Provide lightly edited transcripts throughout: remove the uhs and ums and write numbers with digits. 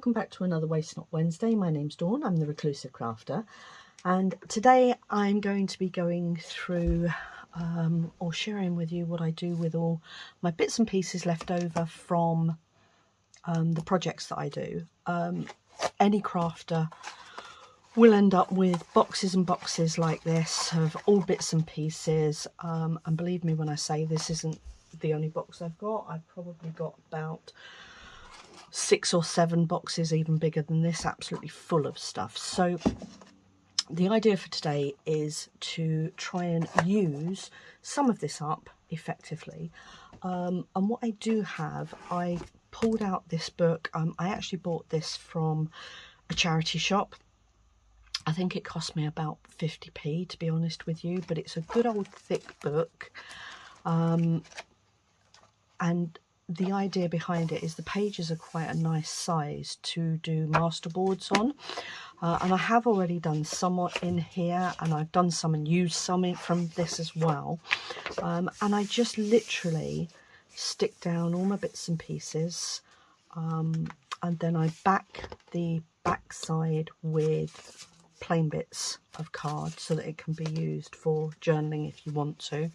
welcome back to another Waste Not Wednesday. My name's Dawn, I'm the Reclusive Crafter, and today I'm going to be going through or sharing with you what I do with all my bits and pieces left over from the projects that I do. Any crafter will end up with boxes and boxes like this of all bits and pieces, and believe me when I say this isn't the only box I've got. I've probably got about 6 or 7 boxes, even bigger than this, absolutely full of stuff. So the idea for today is to try and use some of this up effectively. And what I do have, I pulled out this book. I actually bought this from a charity shop. I think it cost me about 50p, to be honest with you, but it's a good old thick book. And the idea behind it is the pages are quite a nice size to do masterboards on. And I have already done somewhat in here, and I've done some and used some from this as well. And I just literally stick down all my bits and pieces, and then I back the back side with plain bits of card so that it can be used for journaling if you want to.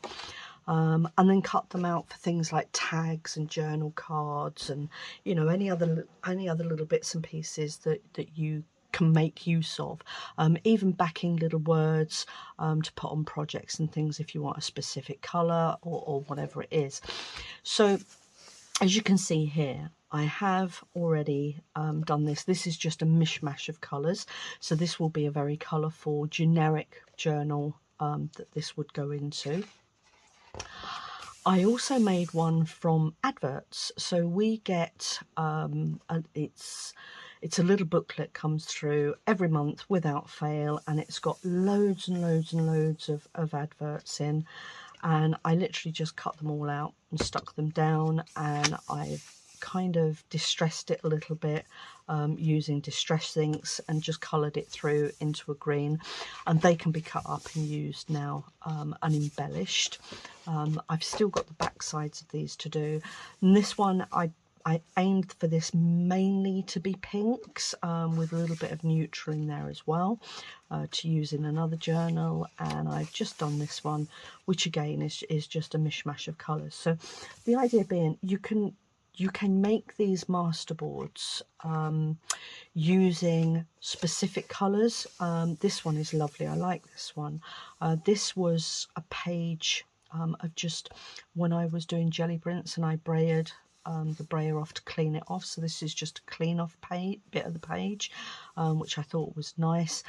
And then cut them out for things like tags and journal cards, and you know, any other little bits and pieces that you can make use of, even backing little words to put on projects and things if you want a specific colour or whatever it is. So as you can see here, I have already done this. This is just a mishmash of colours, so this will be a very colourful generic journal that this would go into. I also made one from adverts. So we get it's a little booklet, comes through every month without fail, and it's got loads and loads and loads of adverts in, and I literally just cut them all out and stuck them down, and I've kind of distressed it a little bit using distress inks and just coloured it through into a green, and they can be cut up and used now and embellished. I've still got the back sides of these to do, and this one I aimed for this mainly to be pinks, with a little bit of neutral in there as well, to use in another journal. And I've just done this one, which again is just a mishmash of colours. So the idea being, you can make these masterboards using specific colours. This one is lovely, I like this one. This was a page of just when I was doing jelly prints, and I brayered the brayer off to clean it off. So this is just a clean off bit of the page, which I thought was nice.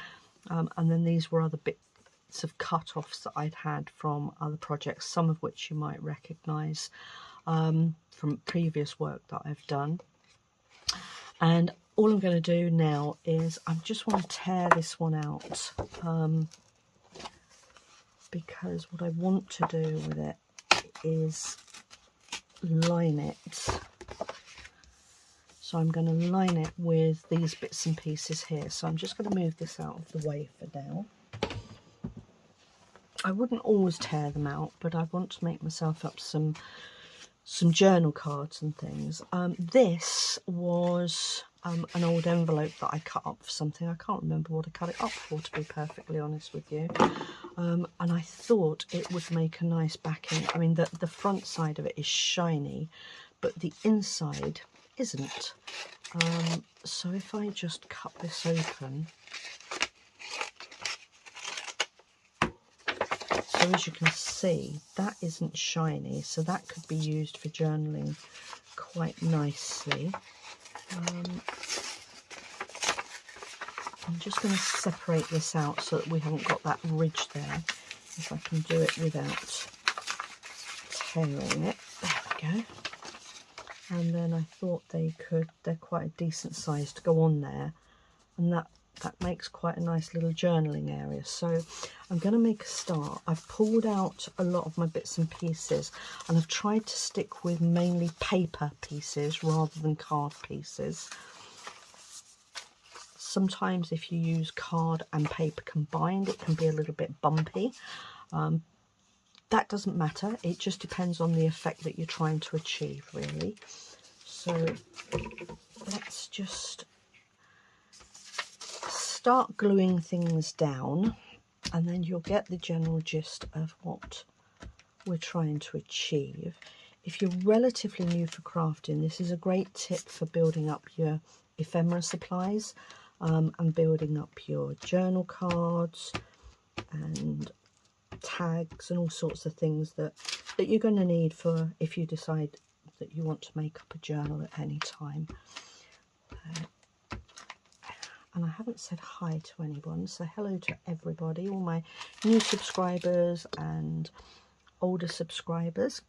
And then these were other bits of cut-offs that I'd had from other projects, some of which you might recognise from previous work that I've done. And all I'm going to do now is I just want to tear this one out, because what I want to do with it is line it. So I'm going to line it with these bits and pieces here. So I'm just going to move this out of the way for now. I wouldn't always tear them out, but I want to make myself up some journal cards and things. This was an old envelope that I cut up for something. I can't remember what I cut it up for, to be perfectly honest with you. And I thought it would make a nice backing. I mean, the front side of it is shiny, but the inside isn't. So if I just cut this open, so as you can see, that isn't shiny, so that could be used for journaling quite nicely. I'm just going to separate this out so that we haven't got that ridge there, if I can do it without tearing it. There we go. And then I thought they're quite a decent size to go on there, and that makes quite a nice little journaling area. So I'm going to make a start. I've pulled out a lot of my bits and pieces, and I've tried to stick with mainly paper pieces rather than card pieces. Sometimes if you use card and paper combined, it can be a little bit bumpy. That doesn't matter, it just depends on the effect that you're trying to achieve, really. So let's just start gluing things down, and then you'll get the general gist of what we're trying to achieve. If you're relatively new for crafting, this is a great tip for building up your ephemera supplies and building up your journal cards and tags and all sorts of things that you're going to need for if you decide that you want to make up a journal at any time. And I haven't said hi to anyone, so hello to everybody, all my new subscribers and older subscribers.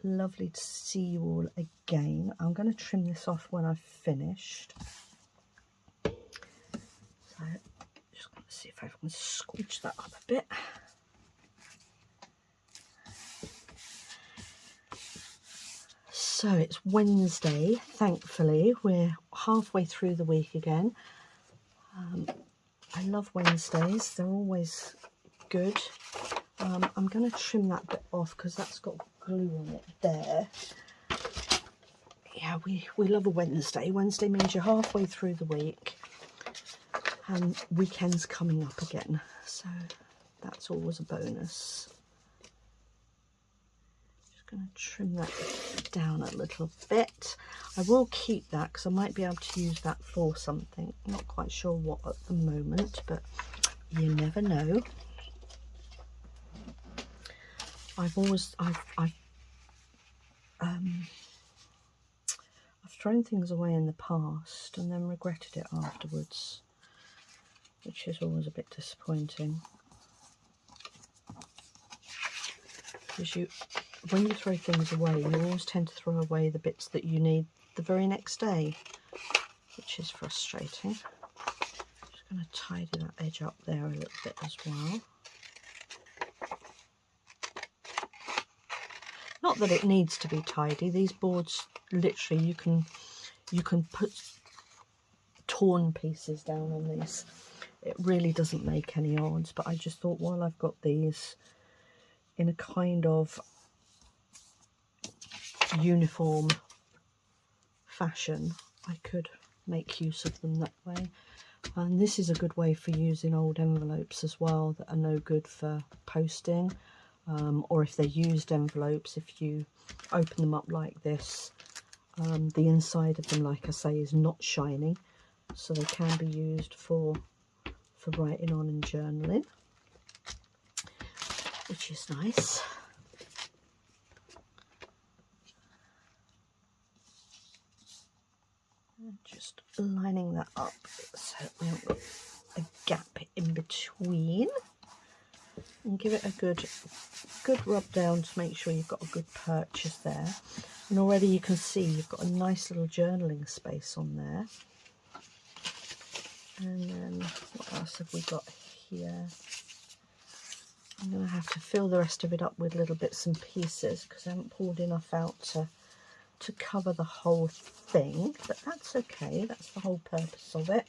Lovely to see you all again. I'm going to trim this off when I've finished. So just going to see if I can squidge that up a bit. So it's Wednesday, thankfully. We're halfway through the week again. I love Wednesdays, they're always good. I'm going to trim that bit off because that's got glue on it there. Yeah, we love a Wednesday. Wednesday means you're halfway through the week and weekend's coming up again, so that's always a bonus. Just going to trim that down a little bit. I will keep that because I might be able to use that for something. I'm not quite sure what at the moment, but you never know. I've thrown things away in the past and then regretted it afterwards, which is always a bit disappointing. Because when you throw things away, you always tend to throw away the bits that you need the very next day, which is frustrating. Just going to tidy that edge up there a little bit as well. Not that it needs to be tidy. These boards, literally, you can put torn pieces down on these. It really doesn't make any odds, but I just thought while I've got these in a kind of uniform fashion, I could make use of them that way. And this is a good way for using old envelopes as well that are no good for posting. Or if they're used envelopes, if you open them up like this, the inside of them, like I say, is not shiny, so they can be used for writing on and journaling, which is nice. And just lining that up so we haven't got a gap in between. And give it a good rub down to make sure you've got a good purchase there. And already you can see you've got a nice little journaling space on there. And then what else have we got here? I'm going to have to fill the rest of it up with little bits and pieces because I haven't pulled enough out to cover the whole thing, but that's okay. That's the whole purpose of it.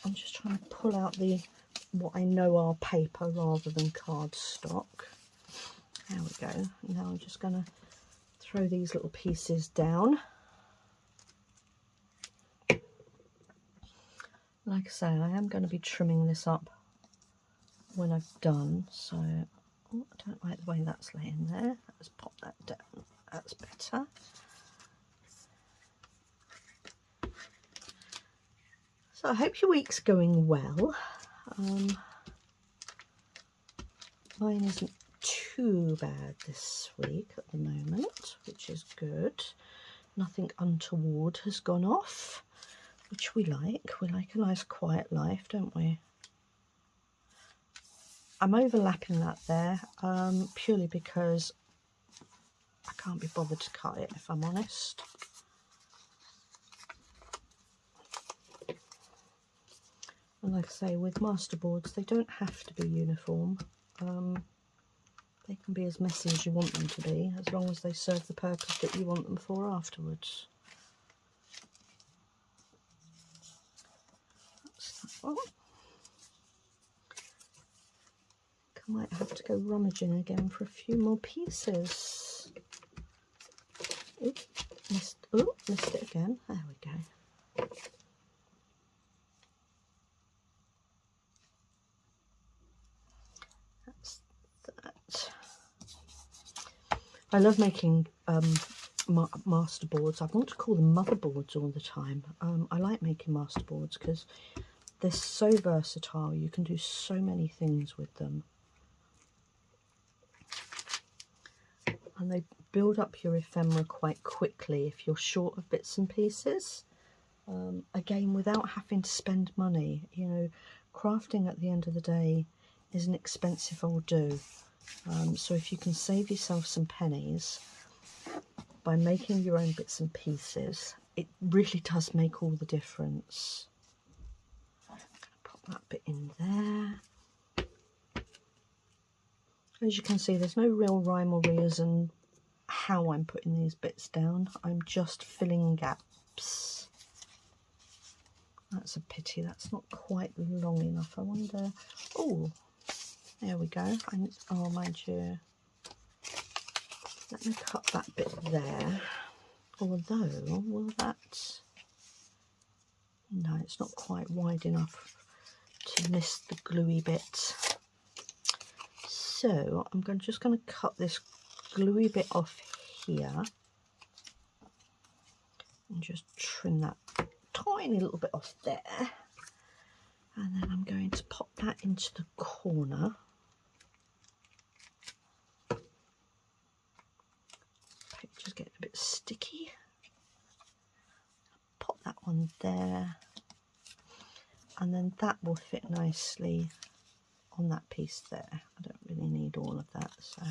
I'm just trying to pull out what I know are paper rather than cardstock. There we go. Now I'm just going to throw these little pieces down. Like I say, I am going to be trimming this up when I've done, so oh, I don't like the way that's laying there. Let's pop that down. That's better. So I hope your week's going well. Mine isn't too bad this week at the moment, which is good. Nothing untoward has gone off, which we like. We like a nice quiet life, don't we? I'm overlapping that there purely because I can't be bothered to cut it, if I'm honest. And like I say, with Masterboards, they don't have to be uniform. They can be as messy as you want them to be, as long as they serve the purpose that you want them for afterwards. That's that one. I might have to go rummaging again for a few more pieces. Oop, missed it again. There we go. I love making masterboards. I want to call them motherboards all the time. I like making masterboards because they're so versatile. You can do so many things with them. And they build up your ephemera quite quickly if you're short of bits and pieces. Again, without having to spend money. You know, crafting at the end of the day is an expensive old do. So if you can save yourself some pennies by making your own bits and pieces, it really does make all the difference. I'm going to pop that bit in there. As you can see, there's no real rhyme or reason how I'm putting these bits down. I'm just filling gaps. That's a pity, that's not quite long enough. I wonder, oh, there we go. Oh, mind you, let me cut that bit there. Although, will that, no, it's not quite wide enough to miss the gluey bit. So I'm just going to cut this gluey bit off here and just trim that tiny little bit off there, and then I'm going to pop that into the corner. Paper's getting a bit sticky. Pop that one there, and then that will fit nicely on that piece there. I don't really need all of that, so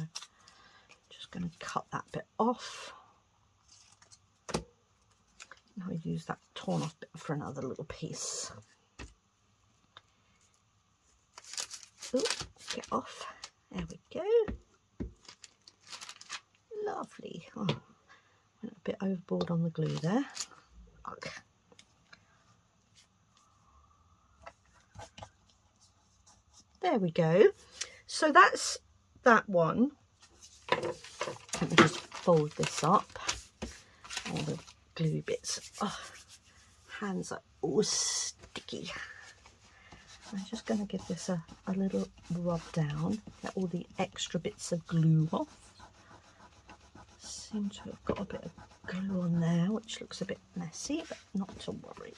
just going to cut that bit off. I'll use that torn off bit for another little piece. Ooh, get off. There we go. Lovely. Oh, went a bit overboard on the glue there. Okay. There we go. So that's that one. Let me just fold this up. All the gluey bits. Oh, hands are all sticky. I'm just going to give this a little rub down, get all the extra bits of glue off. Seem to have got a bit of glue on there, which looks a bit messy, but not to worry.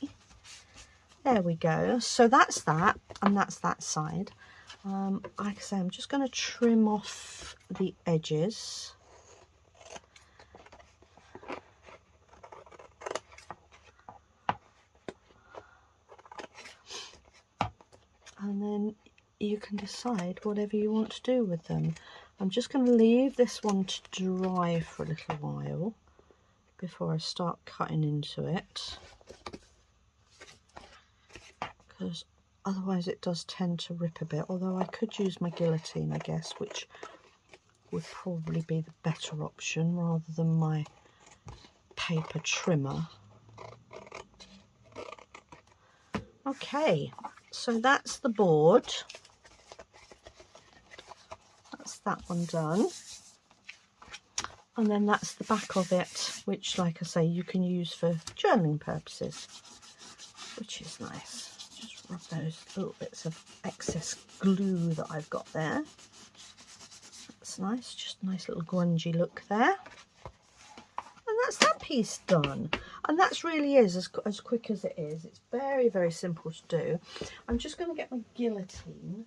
There we go. So that's that, and that's that side. Like I say, I'm just going to trim off the edges. And then you can decide whatever you want to do with them. I'm just going to leave this one to dry for a little while before I start cutting into it, because otherwise it does tend to rip a bit, although I could use my guillotine, I guess, which would probably be the better option rather than my paper trimmer. Okay, so that's the board. That's that one done. And then that's the back of it, which, like I say, you can use for journaling purposes, which is nice. Just rub those little bits of excess glue that I've got there. That's nice, just a nice little grungy look there. And that's that piece done. And that really is as quick as it is. It's very, very simple to do. I'm just going to get my guillotine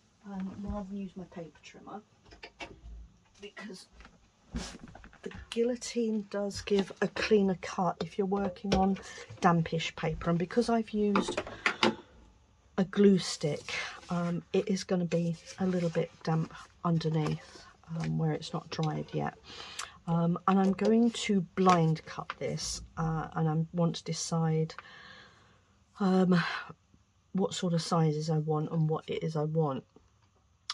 rather than use my paper trimmer, because the guillotine does give a cleaner cut if you're working on dampish paper. And because I've used a glue stick, it is going to be a little bit damp underneath where it's not dried yet. And I'm going to blind cut this, and I want to decide what sort of sizes I want and what it is I want.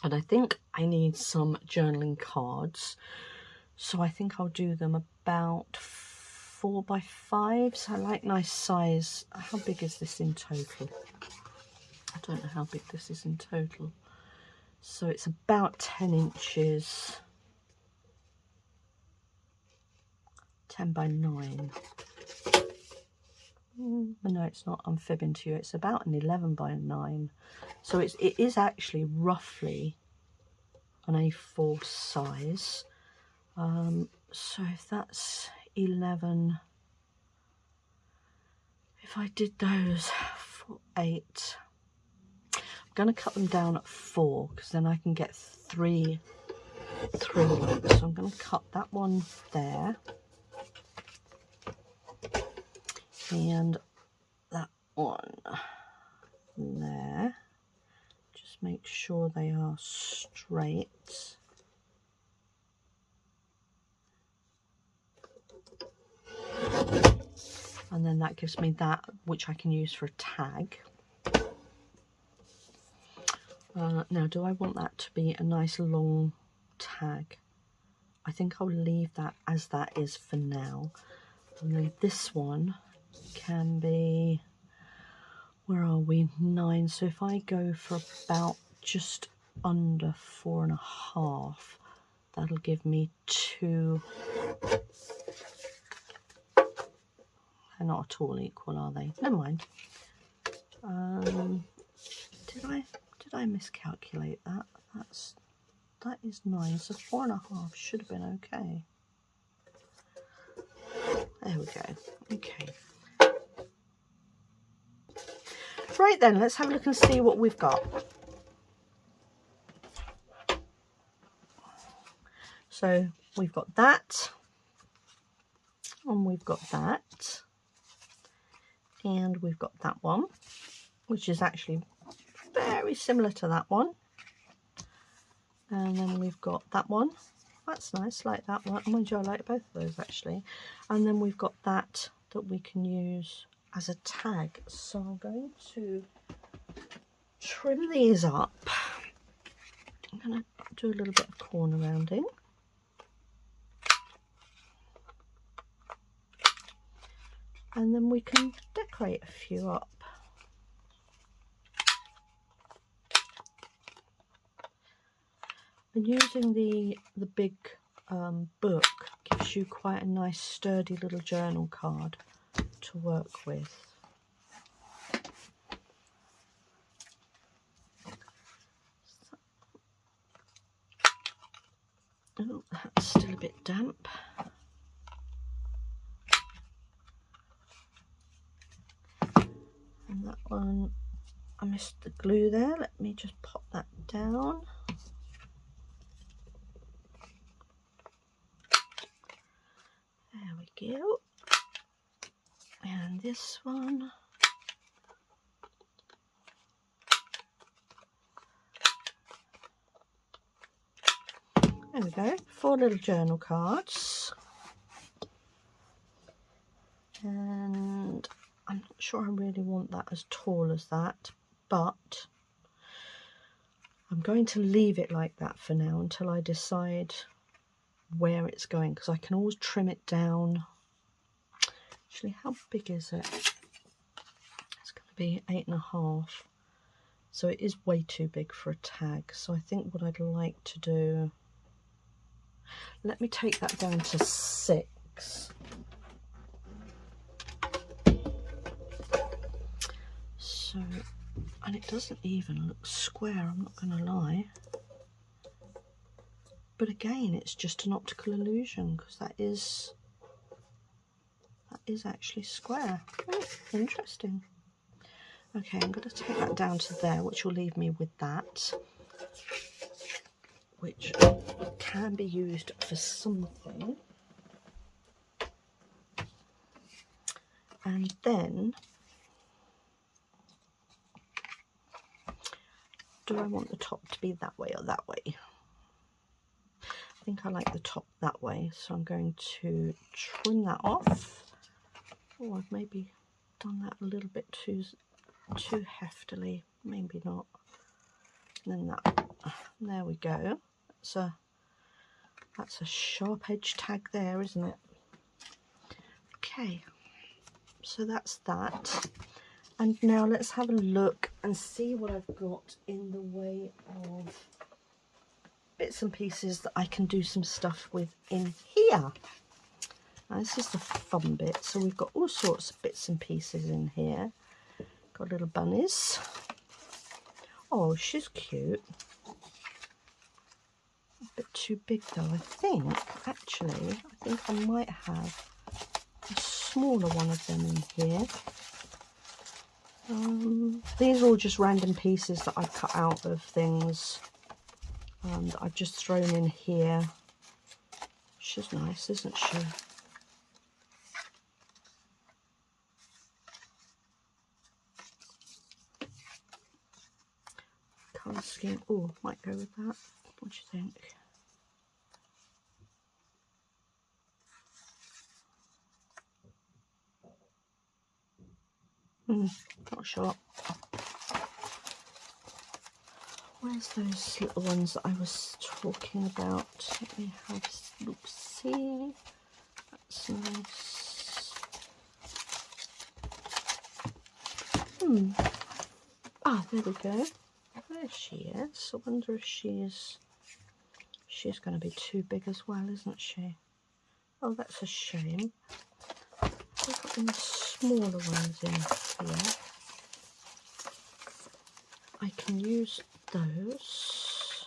And I think I need some journaling cards, so I think I'll do them about 4 by 5. So I like nice size. How big is this in total? I don't know how big this is in total. So it's about 10 inches. 10 by 9. No, it's not. I'm fibbing to you. It's about an 11 by 9. So it is actually roughly an A4 size. So if that's 11, if I did those for 8, I'm going to cut them down at 4 because then I can get 3 through loops. So I'm going to cut that one there and that one there. Just make sure they are straight. And then that gives me that, which I can use for a tag. Now, do I want that to be a nice long tag? I think I'll leave that as that is for now. And then this one can be, where are we, 9. So if I go for about just under 4.5, that'll give me 2. They're not at all equal, are they? Never mind. Did I miscalculate that? That is 9, so 4.5 should have been okay. There we go. Okay. Right then, let's have a look and see what we've got. So we've got that, and we've got that, and we've got that one, which is actually very similar to that one. And then we've got that one. That's nice, like that one. Mind you, I like both of those actually. And then we've got that we can use as a tag. So I'm going to trim these up. I'm going to do a little bit of corner rounding. And then we can decorate a few up. And using the big book gives you quite a nice sturdy little journal card to work with. Oh, that's still a bit damp. And that one, I missed the glue there. Let me just pop that down. There we go. And this one. There we go. 4 little journal cards. And I'm not sure I really want that as tall as that, but I'm going to leave it like that for now until I decide where it's going, because I can always trim it down. Actually, how big is it? It's going to be 8.5, so it is way too big for a tag. So I think what I'd like to do, let me take that down to 6. So, and it doesn't even look square, I'm not going to lie. But again, it's just an optical illusion, because that is actually square. Oh, interesting. Okay, I'm going to take that down to there, which will leave me with that, which can be used for something. And then, do I want the top to be that way or that way? I think I like the top that way, so I'm going to trim that off. Oh, I've maybe done that a little bit too heftily, maybe not. And then that, there we go. That's a sharp edge tag there, isn't it? Okay, so that's that. And now let's have a look and see what I've got in the way of bits and pieces that I can do some stuff with in here. Now, this is the fun bit. So we've got all sorts of bits and pieces in here. Got little bunnies. Oh, she's cute. bit too big though. I think I might have a smaller one of them in here. These are all just random pieces that I've cut out of things that I've just thrown in here. She's nice, isn't she? Colour scheme. Oh, might go with that. What do you think? Not sure. Where's those little ones that I was talking about? Let me have a look, see. That's nice. Ah, there we go. There she is. I wonder if she's going to be too big as well, isn't she? Oh, that's a shame. We've got any smaller ones in here. I can use those.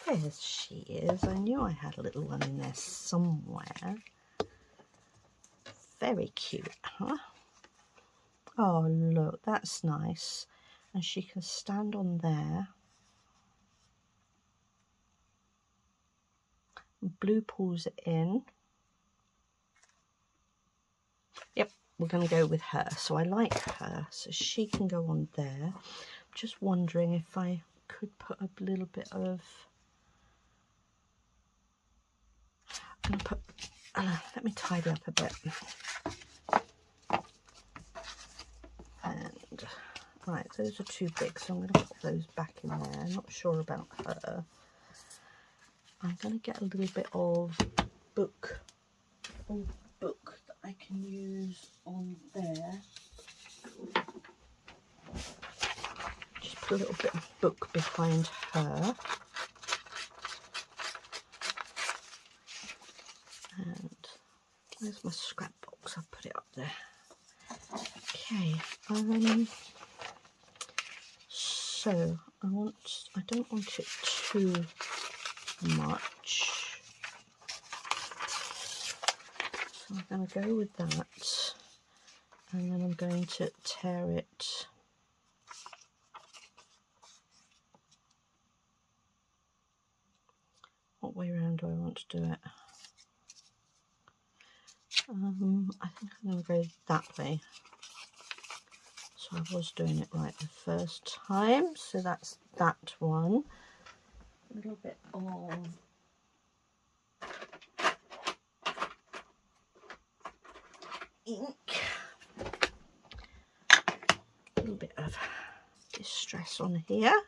There she is. I knew I had a little one in there somewhere. Very cute, huh? Oh, look, that's nice. And she can stand on there. Blue pulls it in. Yep, we're going to go with her. So I like her, so she can go on there. I'm just wondering if I could put a little bit of... I'm going to put... let me tidy up a bit. And, right, those are too big, so I'm going to put those back in there. I'm not sure about her. I'm going to get a little bit of book that I can use on there. Just put a little bit of book behind her. And where's my scrap box? I'll put it up there. Okay. So I don't want it too much. So I'm going to go with that, and then I'm going to tear it what way around do I want to do it? I think I'm going to go that way. So I was doing it right the first time, so that's that one. A little bit of ink, a little bit of distress on here,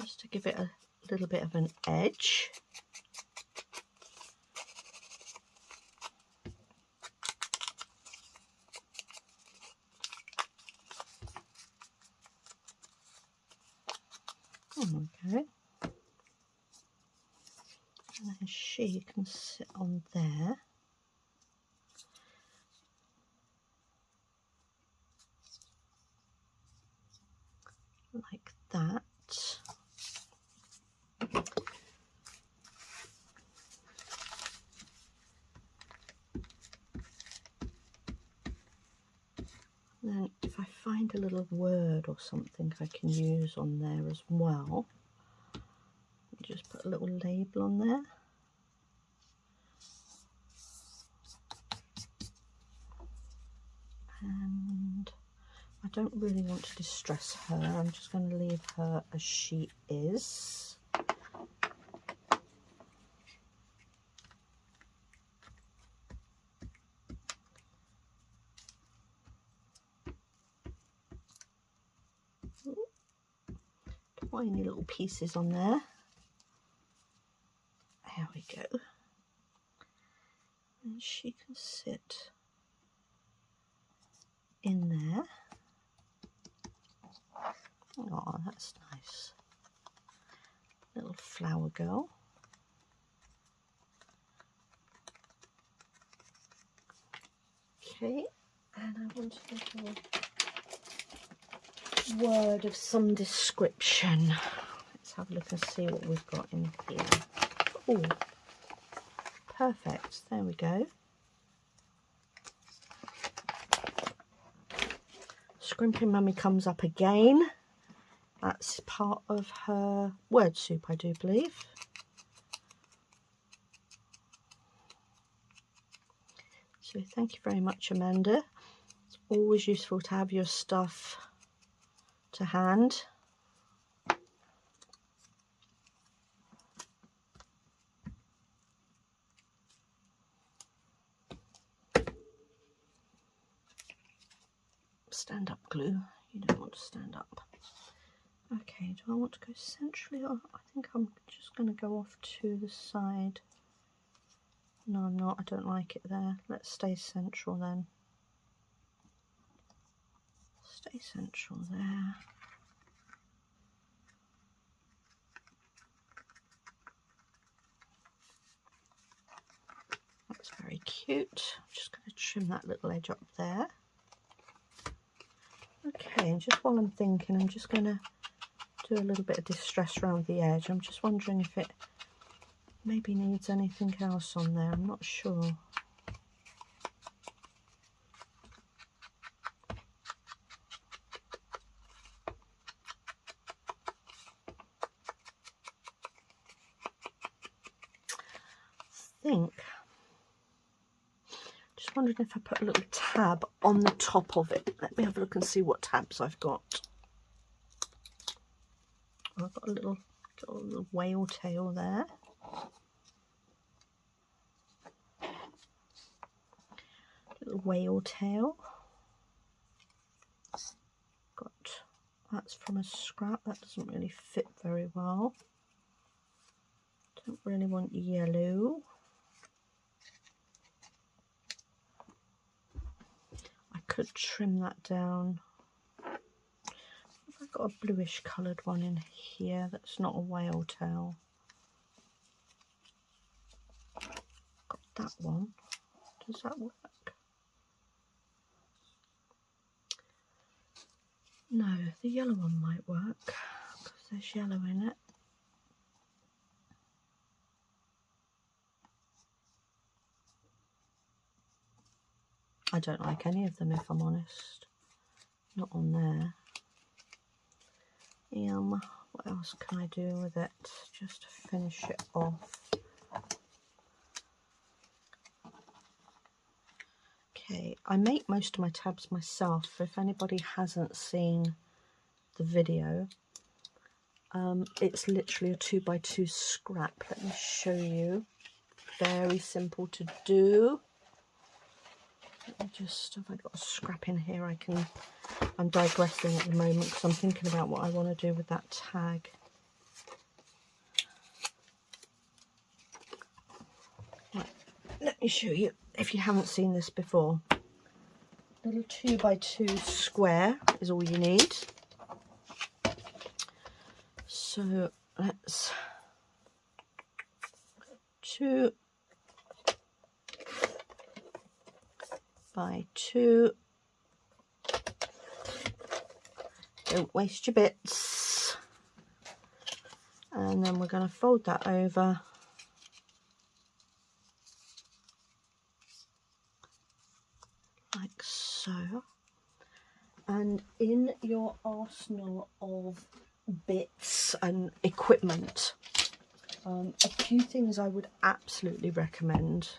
just to give it a little bit of an edge. Okay, and then she can sit on there. Like that. And then if I find a little word or something I can use on there as well, just put a little label on there. And I don't really want to distress her. I'm just going to leave her as she is. Tiny little pieces on there. There we go. And she can sit in there. Oh, that's nice. Little flower girl. Okay, and I want a little word of some description. Let's have a look and see what we've got in here. Oh, perfect. There we go. Scrimping Mummy comes up again. That's part of her word soup, I do believe. So thank you very much, Amanda. It's always useful to have your stuff to hand. Stand up glue. You don't want to stand up. Okay, do I want to go centrally? Or I think I'm just going to go off to the side. No, I'm not. I don't like it there. Let's stay central then. Stay central there. That's very cute. I'm just going to trim that little edge up there. Okay, and just while I'm thinking, I'm just going to do a little bit of distress around the edge. I'm just wondering if it maybe needs anything else on there. I'm not sure. Just wondering if I put a little tab on the top of it. Let me have a look and see what tabs I've got. I've got a little whale tail there. Little whale tail. That's from a scrap. That doesn't really fit very well. Don't really want yellow. I could trim that down. I've got a bluish coloured one in here that's not a whale tail. Got that one. Does that work? No, the yellow one might work because there's yellow in it. I don't like any of them, if I'm honest. Not on there. What else can I do with it just to finish it off? Okay, I make most of my tabs myself. If anybody hasn't seen the video, it's literally a 2x2 scrap. Let me show you. Very simple to do. Let me just, have I got a scrap in here? I'm digressing at the moment because I'm thinking about what I want to do with that tag. Right, let me show you if you haven't seen this before. A little 2x2 square is all you need. So let's 2 by 2. Don't waste your bits. And then we're going to fold that over. Like so. And in your arsenal of bits and equipment, a few things I would absolutely recommend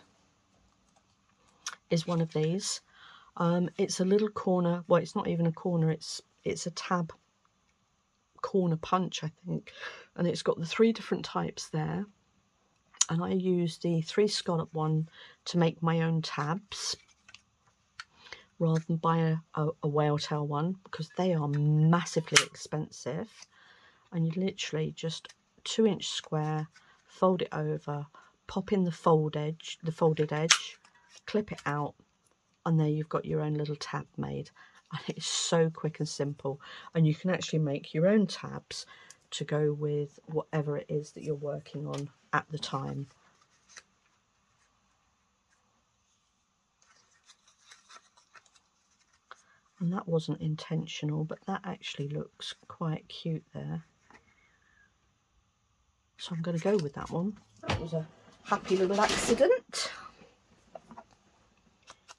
is one of these. It's a little corner, well, it's not even a corner, it's a tab corner punch, I think, and it's got the 3 different types there, and I use the 3 scallop one to make my own tabs rather than buy a whale tail one, because they are massively expensive. And you literally just 2-inch square, fold it over, pop in the folded edge, clip it out, and there you've got your own little tab made. And it's so quick and simple, and you can actually make your own tabs to go with whatever it is that you're working on at the time. And that wasn't intentional, but that actually looks quite cute there. So I'm going to go with that one. That was a happy little accident.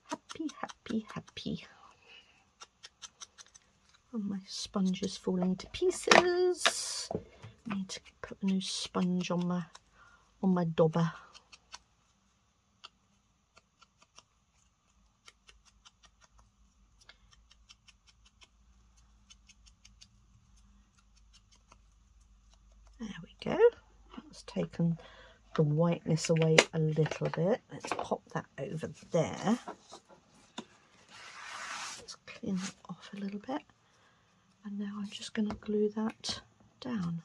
Happy, happy, happy. And my sponge is falling to pieces. I need to put a new sponge on my dauber. There we go. That's taken the whiteness away a little bit. Let's pop that over there. Let's clean that off a little bit. And now I'm just going to glue that down.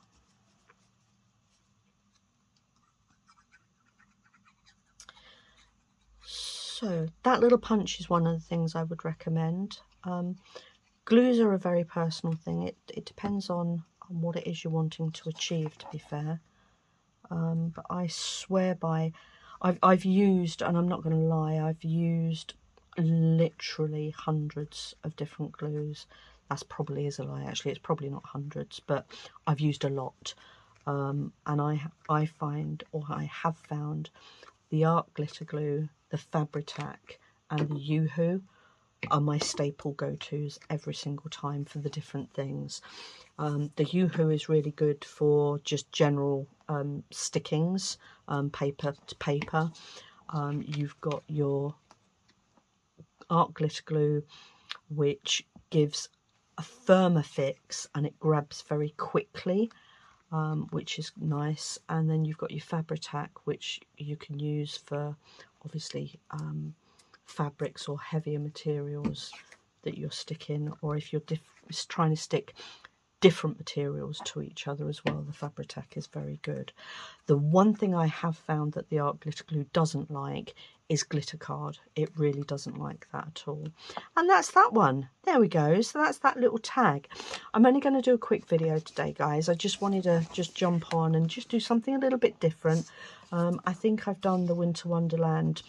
So that little punch is one of the things I would recommend. Glues are a very personal thing. It depends on what it is you're wanting to achieve, to be fair. But I swear by, I've used, and I'm not going to lie, I've used literally hundreds of different glues. That's probably is a lie, actually. It's probably not hundreds, but I've used a lot. And I find, or I have found, the Art Glitter Glue, the Fabri-Tac, and the Yoo-Hoo are my staple go-tos every single time for the different things. The Yoo-Hoo is really good for just general stickings, paper to paper. You've got your Art Glitter Glue, which gives a firmer fix and it grabs very quickly, which is nice. And then you've got your Fabri-Tac, which you can use for obviously fabrics or heavier materials that you're sticking, or if you're trying to stick different materials to each other as well, the Fabri-Tac is very good. The one thing I have found that the Art Glitter Glue doesn't like is glitter card. It really doesn't like that at all. And that's that one. There we go. So that's that little tag. I'm only going to do a quick video today, guys. I just wanted to just jump on and just do something a little bit different. I think I've done the Winter Wonderland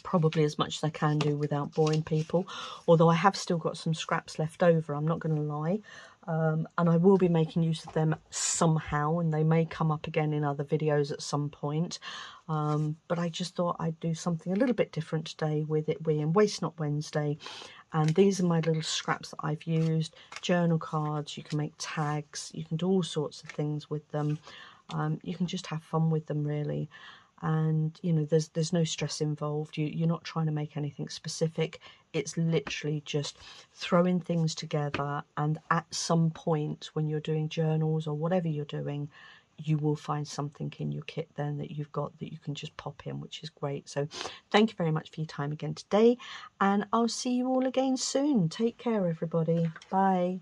probably as much as I can do without boring people, although I have still got some scraps left over, I'm not going to lie. And I will be making use of them somehow, and they may come up again in other videos at some point. But I just thought I'd do something a little bit different today, with it being Waste Not Wednesday. And these are my little scraps that I've used. Journal cards, you can make tags, you can do all sorts of things with them. You can just have fun with them, really. And you know, there's no stress involved. You're not trying to make anything specific. It's literally just throwing things together, and at some point when you're doing journals or whatever you're doing, you will find something in your kit then that you've got that you can just pop in, which is great. So thank you very much for your time again today, and I'll see you all again soon. Take care, everybody. Bye.